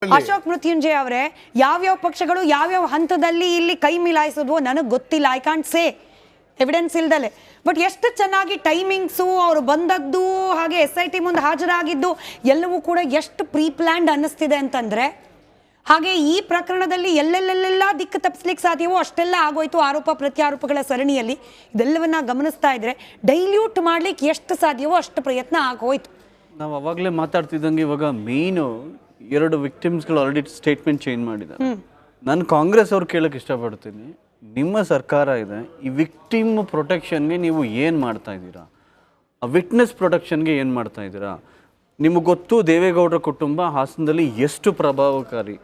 ಅಶೋಕ್ ಮೃತ್ಯುಂಜಯ ಅವರೇ, ಯಾವ್ಯಾವ ಪಕ್ಷಗಳು ಯಾವ್ಯಾವ ಹಂತದಲ್ಲಿ ಇಲ್ಲಿ ಕೈ ಮಿಲಾಯಿಸಿದ್ವೋ ನನಗೆ ಗೊತ್ತಿಲ್ಲ. ಐ ಕಾಂಟ್ ಸೇ ಎವಿಡೆನ್ಸ್ ಇಲ್ದಲೆ. ಬಟ್ ಎಷ್ಟು ಚೆನ್ನಾಗಿ ಟೈಮಿಂಗ್ಸು, ಅವರು ಬಂದದ್ದು, ಹಾಗೆ SIT ಮುಂದೆ ಹಾಜರಾಗಿದ್ದು ಎಲ್ಲವೂ ಕೂಡ ಎಷ್ಟು ಪ್ರೀ ಪ್ಲ್ಯಾಂಡ್ ಅನ್ನಿಸ್ತಿದೆ ಅಂತಂದ್ರೆ, ಹಾಗೆ ಈ ಪ್ರಕರಣದಲ್ಲಿ ಎಲ್ಲೆಲ್ಲೆಲ್ಲ ದಿಕ್ಕು ತಪ್ಪಿಸ್ಲಿಕ್ಕೆ ಸಾಧ್ಯವೋ ಅಷ್ಟೆಲ್ಲ ಆಗೋಯ್ತು. ಆರೋಪ ಪ್ರತ್ಯಾರೋಪಗಳ ಸರಣಿಯಲ್ಲಿ ಇದೆಲ್ಲವನ್ನ ಗಮನಿಸ್ತಾ ಇದ್ರೆ ಡೈಲ್ಯೂಟ್ ಮಾಡ್ಲಿಕ್ಕೆ ಎಷ್ಟು ಸಾಧ್ಯವೋ ಅಷ್ಟು ಪ್ರಯತ್ನ ಆಗೋಯ್ತು. ನಾವು ಅವಾಗಲೇ ಮಾತಾಡ್ತಿದ್ದಂಗೆ ಇವಾಗ ಮೇಯ್ನು 2 ವಿಕ್ಟಿಮ್ಸ್ಗಳು ಆಲ್ರೆಡಿ ಸ್ಟೇಟ್ಮೆಂಟ್ ಚೇಂಜ್ ಮಾಡಿದ್ದಾರೆ. ನಾನು ಕಾಂಗ್ರೆಸ್ ಅವ್ರು ಕೇಳಕ್ಕೆ ಇಷ್ಟಪಡ್ತೀನಿ, ನಿಮ್ಮ ಸರ್ಕಾರ ಇದೆ, ಈ ವಿಕ್ಟಿಮ್ ಪ್ರೊಟೆಕ್ಷನ್ಗೆ ನೀವು ಏನು ಮಾಡ್ತಾ ಇದ್ದೀರಾ? ಆ ವಿಟ್ನೆಸ್ ಪ್ರೊಟೆಕ್ಷನ್ಗೆ ಏನು ಮಾಡ್ತಾ ಇದ್ದೀರಾ? ನಿಮಗೆ ಗೊತ್ತು ದೇವೇಗೌಡರ ಕುಟುಂಬ ಹಾಸನದಲ್ಲಿ ಎಷ್ಟು ಪ್ರಭಾವಕಾರಿ.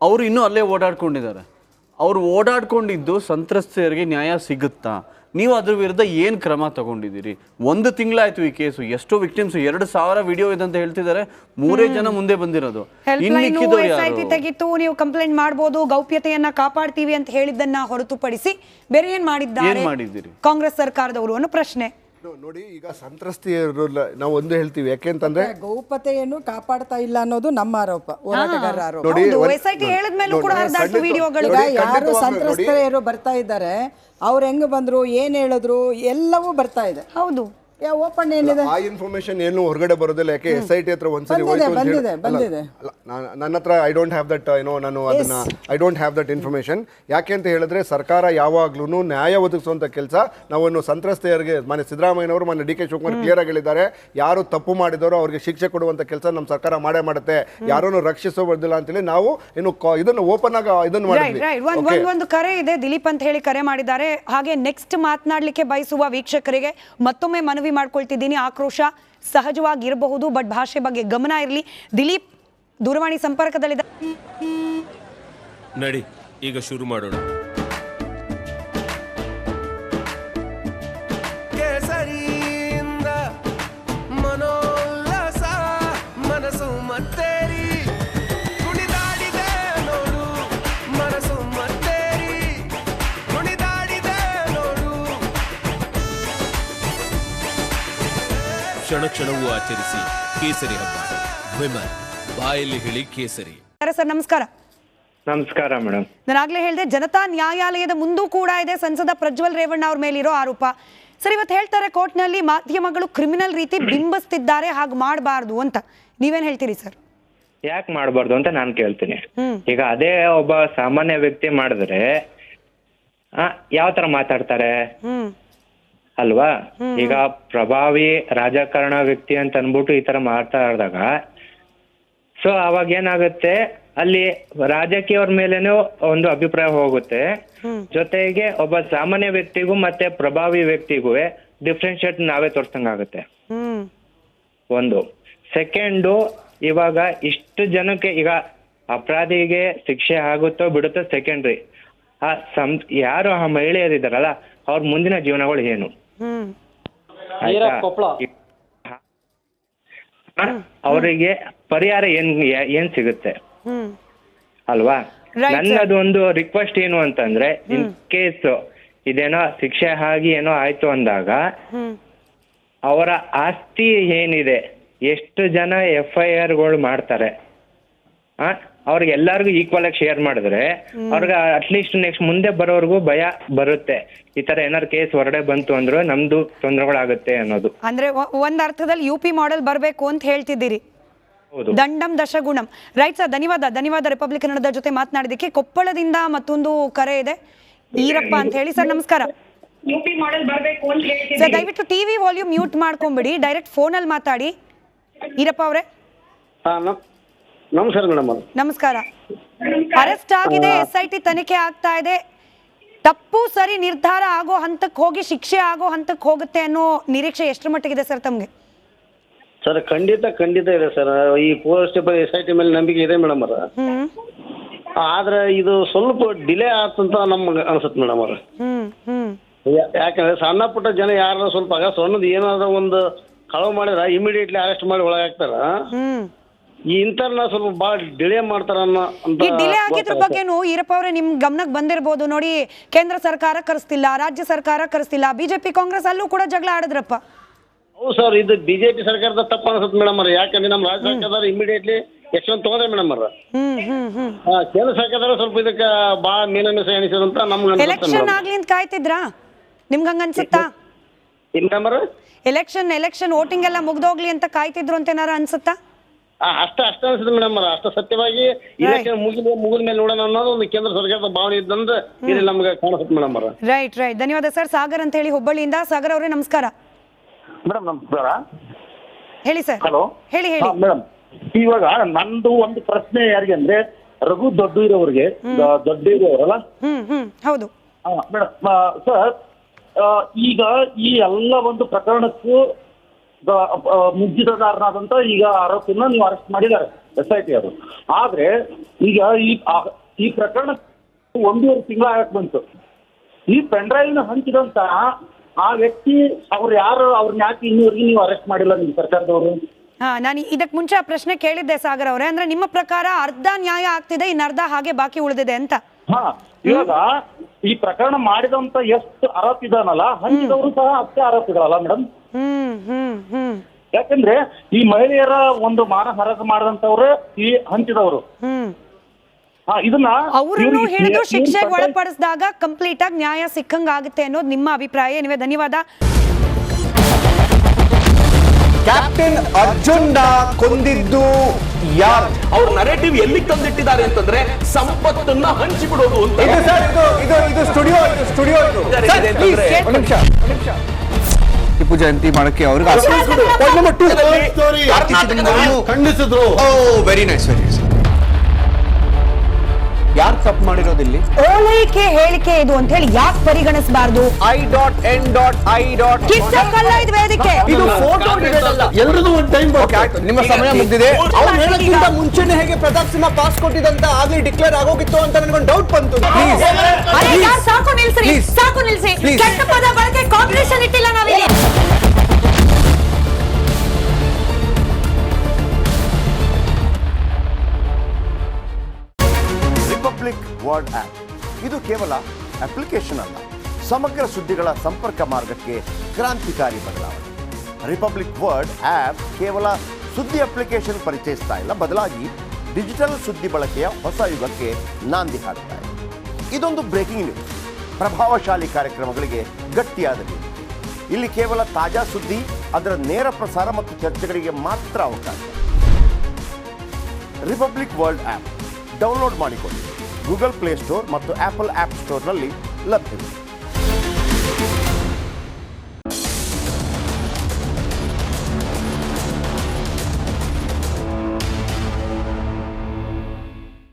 ಅವರು ಇನ್ನೂ ಅಲ್ಲೇ ಓಡಾಡ್ಕೊಂಡಿದ್ದಾರೆ. ಅವರು ಓಡಾಡ್ಕೊಂಡಿದ್ದು ಸಂತ್ರಸ್ತೆಯರಿಗೆ ನ್ಯಾಯ ಸಿಗುತ್ತಾ? ನೀವು ಅದ್ರ ವಿರುದ್ಧ ಏನು ಕ್ರಮ ತಗೊಂಡಿದ್ದೀರಿ? 1 ತಿಂಗಳಾಯ್ತು ಈ ಕೇಸು. ಎಷ್ಟೋ ವಿಕ್ಟಿಮ್ಸ್ 2,000 ವಿಡಿಯೋ ಇದೆ ಅಂತ ಹೇಳ್ತಿದ್ದಾರೆ. 3 ಜನ ಮುಂದೆ ಬಂದಿರೋದು. ತೆಗಿತು, ನೀವು ಕಂಪ್ಲೇಂಟ್ ಮಾಡಬಹುದು, ಗೌಪ್ಯತೆಯನ್ನ ಕಾಪಾಡ್ತೀವಿ ಅಂತ ಹೇಳಿದ್ದನ್ನ ಹೊರತುಪಡಿಸಿ ಬೇರೆ ಏನ್ ಮಾಡಿದ್ದಾರೆ ಕಾಂಗ್ರೆಸ್ ಸರ್ಕಾರದವರು ಅನ್ನೋ ಪ್ರಶ್ನೆ. ನೋಡಿ, ಈಗ ಸಂತ್ರಸ್ತೆಯರು ನಾವು ಒಂದು ಹೇಳ್ತೀವಿ, ಯಾಕೆಂತಂದ್ರೆ ಗೌಪ್ಯತೆಯನ್ನು ಕಾಪಾಡ್ತಾ ಇಲ್ಲ ಅನ್ನೋದು ನಮ್ಮ ಆರೋಪ, ಹೋರಾಟಗಾರರ ಆರೋಪ. ಯಾರು ಸಂತ್ರಸ್ತೆಯರು ಬರ್ತಾ ಇದ್ದಾರೆ, ಅವ್ರು ಹೆಂಗ್ ಬಂದ್ರು, ಏನ್ ಹೇಳಿದ್ರು, ಎಲ್ಲವೂ ಬರ್ತಾ ಇದೆ. ಹೌದು, ಓಪನ್ ಏನಿದೆ ಆ ಇನ್ಫಾರ್ಮೇಶನ್ ಏನು ಹೊರಗಡೆ ಬರೋದಿಲ್ಲ. ಯಾಕೆ SIT ಹತ್ರ ಒಂದ್ಸರಿ ಬಂದಿದೆ. ನನ್ನ ಹತ್ರ ಐ ಡೋಂಟ್ ಹ್ಯಾವ್ ದಟ್ ನಾನು ಅದನ್ನ I don't have that information. ಯಾಕೆ ಅಂತ ಹೇಳಿದ್ರೆ ಸರ್ಕಾರ ಯಾವಾಗ್ಲೂ ನ್ಯಾಯ ಒದಗಿಸುವಂತ ಕೆಲಸ ನಾವು ಸಂತ್ರಸ್ತೆಯರಿಗೆ ಮನೆ ಸಿದ್ದರಾಮಯ್ಯನವರು ಮನೆ DK ಶಿವಕುಮಾರ್ ಕ್ಲಿಯರ್ ಆಗಿ ಹೇಳಿದ್ದಾರೆ. ಯಾರು ತಪ್ಪು ಮಾಡಿದವರು ಅವ್ರಿಗೆ ಶಿಕ್ಷೆ ಕೊಡುವಂತ ಕೆಲಸ ನಮ್ಮ ಸರ್ಕಾರ ಮಾಡುತ್ತೆ. ಯಾರನ್ನು ರಕ್ಷಿಸೋದಿಲ್ಲ ಅಂತೇಳಿ ನಾವು ಇನ್ನು ಇದನ್ನು ಓಪನ್ ಆಗಿ ಇದನ್ನು ಮಾಡಿದ್ವಿ. ಒಂದು ಕರೆ ಇದೆ, ದಿಲೀಪ್ ಅಂತ ಹೇಳಿ ಕರೆ ಮಾಡಿದ್ದಾರೆ. ಹಾಗೆ ನೆಕ್ಸ್ಟ್ ಮಾತನಾಡ್ಲಿಕ್ಕೆ ಬಯಸುವ ವೀಕ್ಷಕರಿಗೆ ಮತ್ತೊಮ್ಮೆ ಮನವಿ ಮಾಡ್ಕೊಳ್ತಿದ್ದೀನಿ, ಆಕ್ರೋಶ ಸಹಜವಾಗಿರಬಹುದು, ಬಟ್ ಭಾಷೆ ಬಗ್ಗೆ ಗಮನ ಇರಲಿ. ದಿಲೀಪ್ ದೂರವಾಣಿ ಸಂಪರ್ಕದಲ್ಲಿದ್ದ. ನಡಿ ಈಗ ಶುರು ಮಾಡೋಣ. ಕೇಸರಿಯಿಂದ ಮನೋಲ್ಲಾಸ ಮನಸ್ಸು ಮತ್ತೇರಿ ಕುಣಿದಾಡಿದೆ ನೋಡು, ಮನಸ್ಸು ಮತ್ತೇರಿ ಕುಣಿದಾಡಿದೆ ನೋಡು. ಕ್ಷಣ ಕ್ಷಣವೂ ಆಚರಿಸಿ ಕೇಸರಿ ಹಬ್ಬ. ವಿಮಲ್ ಬಾಯಲ್ಲಿ ಹೇಳಿ ಕೇಸರಿ. ಸರ್ ನಮಸ್ಕಾರ. ನಮಸ್ಕಾರ ಮೇಡಮ್. ನಾನಾಗ್ಲೇ ಹೇಳಿದೆ, ಜನತಾ ನ್ಯಾಯಾಲಯದ ಮುಂದೂ ಕೂಡ ಇದೆ ಸಂಸದ ಪ್ರಜ್ವಲ್ ರೇವಣ್ಣ ಅವ್ರ ಮೇಲಿರೋ ಆರೋಪ. ಸರ್, ಇವತ್ತು ಹೇಳ್ತಾರೆ ಕೋರ್ಟ್ನಲ್ಲಿ ಮಾಧ್ಯಮಗಳು ಕ್ರಿಮಿನಲ್ ರೀತಿ ಬಿಂಬಿಸ್ತಿದ್ದಾರೆ, ಹಾಗೆ ಮಾಡಬಾರ್ದು ಅಂತ. ನೀವೇನ್ ಹೇಳ್ತೀರಿ ಸರ್? ಯಾಕೆ ಮಾಡಬಾರ್ದು ಅಂತ ನಾನು ಕೇಳ್ತೀನಿ. ಈಗ ಅದೇ ಒಬ್ಬ ಸಾಮಾನ್ಯ ವ್ಯಕ್ತಿ ಮಾಡಿದ್ರೆ ಯಾವ ತರ ಮಾತಾಡ್ತಾರೆ ಅಲ್ವಾ? ಈಗ ಪ್ರಭಾವಿ ರಾಜಕಾರಣ ವ್ಯಕ್ತಿ ಅಂತ ಅನ್ಬಿಟ್ಟು ಈ ತರ ಮಾತಾಡಿದಾಗ ಸೊ ಅವಾಗ ಏನಾಗುತ್ತೆ, ಅಲ್ಲಿ ರಾಜಕೀಯವ್ರ ಮೇಲೇನೂ ಒಂದು ಅಭಿಪ್ರಾಯ ಹೋಗುತ್ತೆ. ಜೊತೆಗೆ ಒಬ್ಬ ಸಾಮಾನ್ಯ ವ್ಯಕ್ತಿಗೂ ಮತ್ತೆ ಪ್ರಭಾವಿ ವ್ಯಕ್ತಿಗೂ ಡಿಫ್ರೆನ್ಶಿಯೇಟ್ ನಾವೇ ತೋರ್ಸಂಗಾಗುತ್ತೆ. ಒಂದು ಸೆಕೆಂಡು, ಇವಾಗ ಇಷ್ಟು ಜನಕ್ಕೆ ಈಗ ಅಪರಾಧಿಗೆ ಶಿಕ್ಷೆ ಆಗುತ್ತೋ ಬಿಡುತ್ತೋ ಸೆಕೆಂಡ್ರಿ. ಯಾರು ಆ ಮಹಿಳೆಯರಿದ್ದಾರಲ್ಲ ಅವ್ರ ಮುಂದಿನ ಜೀವನಗಳು ಏನು, ಅವರಿಗೆ ಪರಿಹಾರ ಏನ್ ಸಿಗುತ್ತೆ ಅಲ್ವಾ? ನನ್ನದು ಒಂದು ರಿಕ್ವೆಸ್ಟ್ ಏನು ಅಂತಂದ್ರೆ, ಇನ್ ಕೇಸ್ ಇದೇನೋ ಶಿಕ್ಷೆ ಆಗಿ ಏನೋ ಆಯ್ತು ಅಂದಾಗ ಅವರ ಆಸ್ತಿ ಏನಿದೆ, ಎಷ್ಟು ಜನ FIR ಗಳು ಮಾಡ್ತಾರೆ, ಅವ್ರಿಗೆ ಎಲ್ಲರಿಗೂ ಈಕ್ವಲ್ ಆಗಿ ಶೇರ್ ಮಾಡಿದ್ರೆ ಅವ್ರಿಗೆ ಅಟ್ಲೀಸ್ಟ್ ನೆಕ್ಸ್ಟ್ ಮುಂದೆ ಬರೋರ್ಗು ಭಯ ಬರುತ್ತೆ. ಈ ತರ ಏನಾರು ಕೇಸ್ ಹೊರಡೆ ಬಂತು ಅಂದ್ರೆ ನಮ್ದು ತೊಂದರೆಗಳಾಗುತ್ತೆ ಅನ್ನೋದು. ಅಂದ್ರೆ ಒಂದ್ ಅರ್ಥದಲ್ಲಿ UP ಮಾಡೆಲ್ ಬರ್ಬೇಕು ಅಂತ ಹೇಳ್ತಿದ್ದೀರಿ. ದಂಡಂ ದಶಗುಣಂ. ರೈಟ್ ಸರ್, ಧನ್ಯವಾದ ರಿಪಬ್ಲಿಕ್ ಕನ್ನಡದ ಜೊತೆ ಮಾತನಾಡಿದಕ್ಕೆ. ಕೊಪ್ಪಳದಿಂದ ಮತ್ತೊಂದು ಕರೆ ಇದೆ, ಈರಪ್ಪ ಅಂತ ಹೇಳಿ. ಸರ್ ನಮಸ್ಕಾರ. ಸರ್ ದಯವಿಟ್ಟು TV ವಾಲ್ಯೂಮ್ ಮ್ಯೂಟ್ ಮಾಡ್ಕೊಂಬಿಡಿ, ಡೈರೆಕ್ಟ್ ಫೋನಲ್ಲಿ ಮಾತಾಡಿ. ಈರಪ್ಪ ಅವರೇ ನಮಸ್ಕಾರ ಮೇಡಮ್. ನಮಸ್ಕಾರ. ಅರೆಸ್ಟ್ ಆಗಿದೆ, SIT ತನಿಖೆ ಆಗ್ತಾ ಇದೆ, ತಪ್ಪು ಸರಿ ನಿರ್ಧಾರ ಆಗೋ ಹಂತಕ್ಕೆ ಹೋಗಿ ಶಿಕ್ಷೆ ಆಗೋ ಹಂತಕ್ಕೆ ಹೋಗುತ್ತೆ ಅನ್ನೋ ನಿರೀಕ್ಷೆ ಎಷ್ಟರ ಮಟ್ಟಿಗಿದೆ ಸರ್ ತಮ್ಗೆ? ಸರ್ ಖಂಡಿತ ಇದೆ ಸರ್. ಈ ಪೊಲೀಸ್ SIT ಮೇಲೆ ನಂಬಿಕೆ ಇದೆ ಮೇಡಮ್ ಅವ್ರ. ಆದ್ರೆ ಇದು ಸ್ವಲ್ಪ ಡಿಲೇ ಆತಂತ ನಮ್ಗೆ ಅನ್ಸುತ್ತೆ ಮೇಡಮ್ ಅವ್ರ. ಯಾಕಂದ್ರೆ ಸಣ್ಣ ಪುಟ್ಟ ಜನ ಯಾರು ಸ್ವಲ್ಪ ಸಣ್ಣದು ಏನಾದ್ರು ಒಂದು ಕಳವು ಮಾಡಿದ್ರ ಇಮಿಡಿಯೇಟ್ಲಿ ಅರೆಸ್ಟ್ ಮಾಡಿ ಒಳಗಾಗ್ತಾರ. ಈ ಇಂಥವ್ರನ್ನ ಸ್ವಲ್ಪ ಭಾಳ ಡಿಲೇ ಮಾಡ್ತಾರ ಈ ಡಿಲೇ ಆಗಿದ್ರ ಬಗ್ಗೆನೂ ಈರಪ್ಪ ಅವರೇ ನಿಮ್ ಗಮನಕ್ಕೆ ಬಂದಿರಬಹುದು. ನೋಡಿ, ಕೇಂದ್ರ ಸರ್ಕಾರ ಕರೆಸ್ತಿಲ್ಲ, ರಾಜ್ಯ ಸರ್ಕಾರ ಕರೆಸ್ತಿಲ್ಲ, BJP ಕಾಂಗ್ರೆಸ್ ಅಲ್ಲೂ ಕೂಡ ಜಗಳ ಆಡಿದ್ರಪ್ಪ. ಹೌದು ಸರ್, ಇದು BJP ಸರ್ಕಾರದ ತಪ್ಪು ಅನ್ಸುತ್ತೆ ಮೇಡಮ್ ಅವ್ರೆ. ಯಾಕಂದ್ರೆ ನಮ್ಮ ರಾಜ್ಯ ಸರ್ಕಾರದವ್ರು ಇಮಿಡಿಯೇಟ್ಲಿ ಯಶವಂತ ತಗೋದ್ರೆ ಮೇಡಮ್ ಅವ್ರ ಹ್ಮ್ ಕೇಂದ್ರ ಸರ್ಕಾರದವ್ರು ಸ್ವಲ್ಪ ಇದಕ್ಕೆ ಭಾಳ ಮೀನಮಿಸ ಎಣಿಸೋದಂತ ನಮ್ಗೆ ಎಲೆಕ್ಷನ್ ಆಗ್ಲಿ ಅಂತ ಕಾಯ್ತಿದ್ರಾ? ನಿಮ್ಗೆ ಹಂಗ ಅನ್ಸುತ್ತಾ? ಮೇಡಮ್ ಅವ್ರ ಎಲೆಕ್ಷನ್ ವೋಟಿಂಗ್ ಎಲ್ಲ ಮುಗ್ದೋಗ್ಲಿ ಅಂತ ಕಾಯ್ತಿದ್ರು ಅಂತ ಏನಾರ ಅನ್ಸುತ್ತಾ? ಅಷ್ಟ ಅನ್ಸುತ್ತೆ ಮೇಡಮ್ ಅವ್ರ. ಅಷ್ಟ ಸತ್ಯವಾಗಿ ಇಲೆಕ್ಷನ್ ಮುಗಿದ ಮೇಲೆ ನೋಡೋಣ ಅನ್ನೋದು ಒಂದು ಕೇಂದ್ರ ಸರ್ಕಾರದ ಭಾವನೆ ಇದ್ದಂದ್ರೆ ಇಲ್ಲಿ ನಮ್ಗೆ ಕಾಣಿಸುತ್ತೆ ಮೇಡಮ್ ಅವ್ರ. ರೈಟ್ ಧನ್ಯವಾದ ಸರ್. ಸಾಗರ್ ಅಂತ ಹೇಳಿ ಹುಬ್ಬಳ್ಳಿಯಿಂದ. ಸಾಗರ್ ಅವರೇ ನಮಸ್ಕಾರ. ಮೇಡಮ್ ನಮಸ್ಕಾರ. ಹೇಳಿ ಸರ್. ಹಲೋ. ಹೇಳಿ ಮೇಡಮ್, ಇವಾಗ ನಂದು ಒಂದು ಪ್ರಶ್ನೆ ಯಾರಿಗೆ ಅಂದ್ರೆ ರಘು ದೊಡ್ಡ ಇರೋರಿಗೆ, ದೊಡ್ಡ ಇರೋರಲ್ಲ. ಹೌದು ಮೇಡಮ್ ಸರ್, ಈಗ ಈ ಎಲ್ಲ ಒಂದು ಪ್ರಕರಣಕ್ಕೂ ಮುಜ್ಜಿತದಾರನಾದಂತ ಈಗ ಆರೋಪಿನ ನೀವು ಅರೆಸ್ಟ್ ಮಾಡಿದ್ದಾರೆ SIT ಅವರು. ಆದ್ರೆ ಈಗ ಈ ಪ್ರಕರಣ 1.5 ತಿಂಗಳ ಆಗಕ್ ಬಂತು. ಈ ಪೆನ್ಡ್ರೈವ್ನ ಹಂಚಿದಂತ ಆ ವ್ಯಕ್ತಿ ಅವ್ರು ಯಾರು, ಅವ್ರನ್ನ ಯಾಕೆ ಇನ್ನೂವರೆಗೆ ನೀವು ಅರೆಸ್ಟ್ ಮಾಡಿಲ್ಲ ನಿಮ್ಮ ಸರ್ಕಾರದವರು? ನಾನು ಇದಕ್ ಮುಂಚೆ ಆ ಪ್ರಶ್ನೆ ಕೇಳಿದ್ದೆ ಸಾಗರ್ ಅವರೇ. ಅಂದ್ರೆ ನಿಮ್ಮ ಪ್ರಕಾರ ಅರ್ಧ ನ್ಯಾಯ ಆಗ್ತಿದೆ, ಇನ್ನರ್ಧ ಹಾಗೆ ಬಾಕಿ ಉಳಿದಿದೆ ಅಂತ. ಇವಾಗ ಈ ಪ್ರಕರಣ ಮಾಡಿದಂತ ಎಷ್ಟು ಆರೋಪಿದಾನಲ್ಲ, ಹಂಚಿದವರು ಸಹ ಅಷ್ಟೇ ಆರೋಪಿಗಳಲ್ಲ ಮೇಡಮ್. ಯಾಕಂದ್ರೆ ಈ ಮಹಿಳೆಯರ ಒಂದು ಮಾನ ಹರಾಜು ಮಾಡಿದಂತವ್ರು ಈ ಹಂಚಿದವರು. ಇದನ್ನ ಅವ್ರನ್ನು ಹಿಡಿದು ಶಿಕ್ಷೆಗೆ ಒಳಪಡಿಸಿದಾಗ ಕಂಪ್ಲೀಟ್ ಆಗಿ ನ್ಯಾಯ ಸಿಕ್ಕಂಗ ಆಗುತ್ತೆ ಅನ್ನೋದು ನಿಮ್ಮ ಅಭಿಪ್ರಾಯ. ನೀವೇ ಧನ್ಯವಾದ. ಕ್ಯಾಪ್ಟನ್ ಅರ್ಜುನ್ ಕೊಂದಿದ್ದು ಯಾರು? ಅವ್ರ ನರೇಟಿವ್ ಎಲ್ಲಿ ತಂದಿಟ್ಟಿದ್ದಾರೆ ಅಂತಂದ್ರೆ ಸಂಪತ್ತನ್ನ ಹಂಚಿಬಿಡೋದು ಅಂತ. ಇದು ಸ್ಟುಡಿಯೋ ಟಿಪ್ಪು ಜಯಂತಿ ಮಾಡಕ್ಕೆ ಅವ್ರಿಗೆ ಖಂಡಿಸಿದ್ರು. Very nice. ಯಾರು ತಪ್ಪು ಮಾಡಿರೋದಿಲ್ಲಿ? ಓಲೈಕೆ ಹೇಳಿಕೆ ಇದು ಅಂತ ಹೇಳಿ ಯಾಕೆ ಪರಿಗಣಿಸಬಾರ್ದು? I.N.I. ಕಿಚ್ಚಕ್ಕಲ್ಲ ಇದು ವೇದಿಕೆ. ಇದು ಫೋಟೋ ಎಲ್ರಿಗೂ ಒಂದು ಟೈಮ್. ನಿಮ್ಮ ಸಮಯ ಮುಗಿದಿದೆ. ಅವ್ರು ಹೇಳಕ್ಕಿಂತ ಮುಂಚೆನೆ ಹೇಗೆ ಪ್ರತಾಪ್ ಸಿಂಹ ಪಾಸ್ ಕೊಟ್ಟಿದಂತ ಆಗ್ಲಿ ಡಿಕ್ಲೇರ್ ಆಗೋಗಿತ್ತು ಅಂತ ನನಗೊಂದು ಡೌಟ್ ಬಂತು. ಸಾಕು ನಿಲ್ಸಿ. ಕೆಟ್ಟ ಪದ ಬಳಕೆ ಕಾಂಪಿಟೇಷನ್ ಇಟ್ಟಿಲ್ಲ ನಾವಿಲ್ಲಿ. ರಿಪಬ್ಲಿಕ್ ವರ್ಡ್ ಆಪ್ ಇದು ಕೇವಲ ಅಪ್ಲಿಕೇಶನ್ ಅಲ್ಲ, ಸಮಗ್ರ ಸುದ್ದಿಗಳ ಸಂಪರ್ಕ ಮಾರ್ಗಕ್ಕೆ ಕ್ರಾಂತಿಕಾರಿ ಬದಲಾವಣೆ. ರಿಪಬ್ಲಿಕ್ ವರ್ಡ್ ಆಪ್ ಕೇವಲ ಸುದ್ದಿ ಅಪ್ಲಿಕೇಶನ್ ಪರಿಚಯಿಸ್ತಾ ಇಲ್ಲ, ಬದಲಾಗಿ ಡಿಜಿಟಲ್ ಸುದ್ದಿ ಬಳಕೆಯ ಹೊಸ ಯುಗಕ್ಕೆ ನಾಂದಿ ಹಾಡ್ತಾ ಇದೆ. ಇದೊಂದು ಬ್ರೇಕಿಂಗ್ ನ್ಯೂಸ್, ಪ್ರಭಾವಶಾಲಿ ಕಾರ್ಯಕ್ರಮಗಳಿಗೆ ಗಟ್ಟಿಯಾದ ನ್ಯೂಸ್. ಇಲ್ಲಿ ಕೇವಲ ತಾಜಾ ಸುದ್ದಿ, ಅದರ ನೇರ ಪ್ರಸಾರ ಮತ್ತು ಚರ್ಚೆಗಳಿಗೆ ಮಾತ್ರ ಅವಕಾಶ. ರಿಪಬ್ಲಿಕ್ ವರ್ಲ್ಡ್ ಆಪ್ ಡೌನ್ಲೋಡ್ ಮಾಡಿಕೊಳ್ಳಿ. ಗೂಗಲ್ ಪ್ಲೇಸ್ಟೋರ್ ಮತ್ತು ಆಪಲ್ ಆಪ್ ಸ್ಟೋರ್ನಲ್ಲಿ ಲಭ್ಯವಿದೆ.